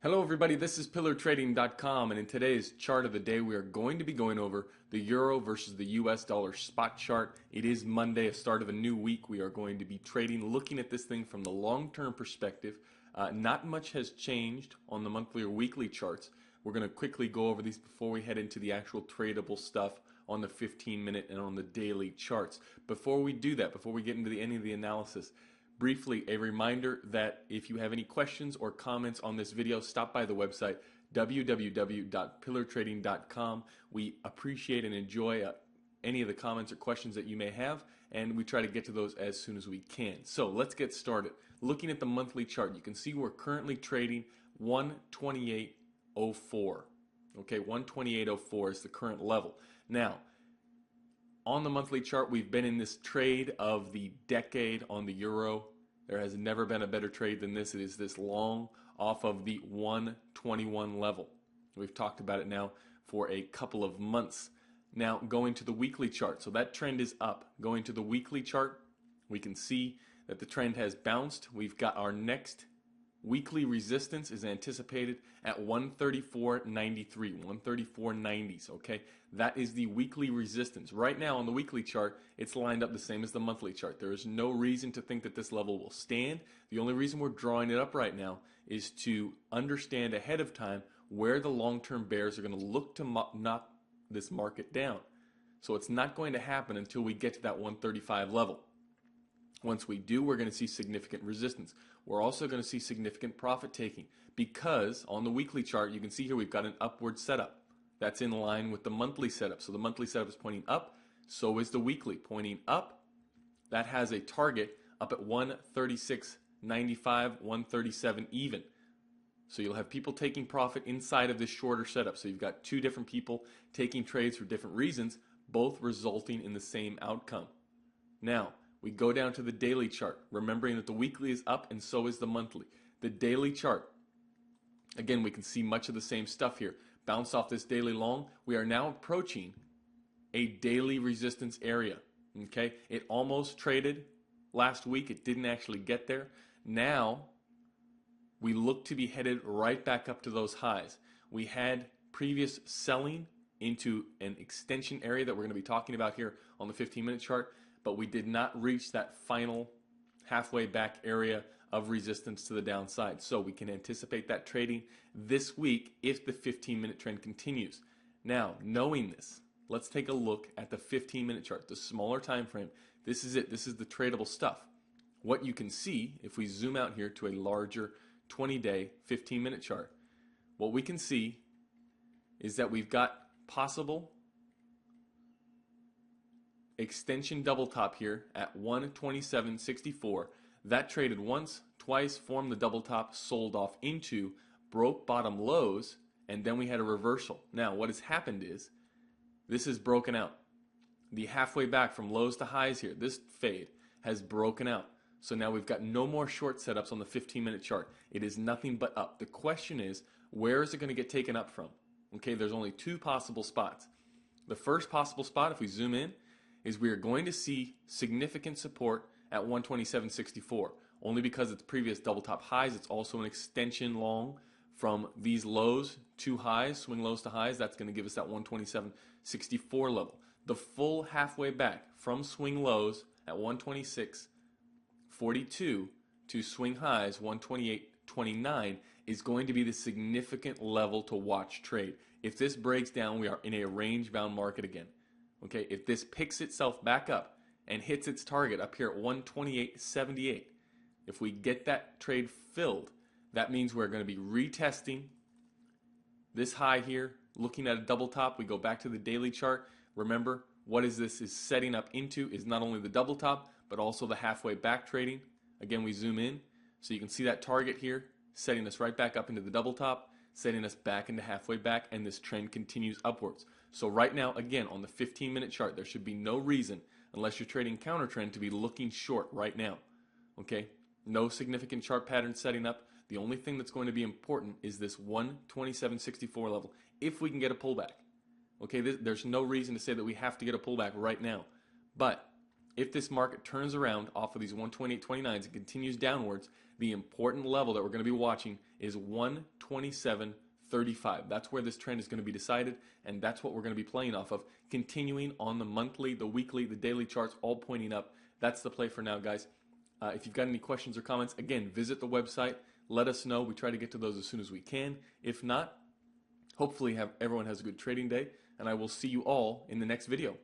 Hello everybody, this is PillarTrading.com, and in today's chart of the day we are going to be going over the euro versus the US dollar spot chart. It is Monday, a start of a new week. We are going to be trading, looking at this thing from the long-term perspective. Not much has changed on the monthly or weekly charts. We're going to quickly go over these before we head into the actual tradable stuff on the 15-minute and on the daily charts. Before we do that, before we get into any of the analysis, briefly, a reminder that if you have any questions or comments on this video, stop by the website www.pillartrading.com. We appreciate and enjoy any of the comments or questions that you may have, and we try to get to those as soon as we can. So let's get started. Looking at the monthly chart, you can see we're currently trading 128.04. Okay, 128.04 is the current level. Now, on the monthly chart, we've been in this trade of the decade on the euro. There has never been a better trade than this. It is this long off of the 121 level. We've talked about it now for a couple of months. Now, going to the weekly chart. So that trend is up. Going to the weekly chart, we can see that the trend has bounced. We've got our next weekly resistance is anticipated at 134.93, 134.90s, okay? That is the weekly resistance. Right now on the weekly chart, it's lined up the same as the monthly chart. There is no reason to think that this level will stand. The only reason we're drawing it up right now is to understand ahead of time where the long-term bears are going to look to knock this market down. So it's not going to happen until we get to that 135 level. Once we do, we're going to see significant resistance. We're also going to see significant profit taking because on the weekly chart, you can see here we've got an upward setup. That's in line with the monthly setup. So the monthly setup is pointing up, so is the weekly pointing up. That has a target up at 136.95, 137 even. So you'll have people taking profit inside of this shorter setup. So you've got two different people taking trades for different reasons, both resulting in the same outcome. Now, we go down to the daily chart, remembering that the weekly is up and so is the monthly. The daily chart, again, we can see much of the same stuff here. Bounce off this daily long. We are now approaching a daily resistance area. Okay, it almost traded last week. It didn't actually get there. Now, we look to be headed right back up to those highs. We had previous selling into an extension area that we're going to be talking about here on the 15-minute chart, but we did not reach that final halfway back area of resistance to the downside. So we can anticipate that trading this week if the 15-minute trend continues. Now, knowing this, let's take a look at the 15-minute chart, the smaller time frame. This is it. This is the tradable stuff. What you can see, if we zoom out here to a larger 20-day, 15-minute chart, what we can see is that we've got possible extension double top here at 127.64. That traded once, twice, formed the double top, sold off into, broke bottom lows, and then we had a reversal. Now, what has happened is this is broken out. The halfway back from lows to highs here, this fade has broken out. So now we've got no more short setups on the 15-minute chart. It is nothing but up. The question is, where is it going to get taken up from? Okay, there's only two possible spots. The first possible spot, if we zoom in, is we are going to see significant support at 127.64. Only because it's previous double top highs. It's also an extension long from these lows to highs, swing lows to highs. That's going to give us that 127.64 level. The full halfway back from swing lows at 126.42 to swing highs 128.29 is going to be the significant level to watch trade. If this breaks down, we are in a range-bound market again. Okay, if this picks itself back up and hits its target up here at 128.78, if we get that trade filled, that means we're going to be retesting this high here, looking at a double top. We go back to the daily chart. Remember, what is this is setting up into is not only the double top, but also the halfway back trading. Again, we zoom in, so you can see that target here, setting us right back up into the double top, setting us back into halfway back, and this trend continues upwards. So right now, again, on the 15-minute chart, there should be no reason, unless you're trading counter trend, to be looking short right now. Okay? No significant chart pattern setting up. The only thing that's going to be important is this 127.64 level, if we can get a pullback. Okay, there's no reason to say that we have to get a pullback right now. But If this market turns around off of these 128.29s and continues downwards, the important level that we're going to be watching is 127.35. That's where this trend is going to be decided, and that's what we're going to be playing off of, continuing on the monthly, the weekly, the daily charts, all pointing up. That's the play for now, guys. If you've got any questions or comments, again, visit the website. Let us know. We try to get to those as soon as we can. If not, hopefully everyone has a good trading day, and I will see you all in the next video.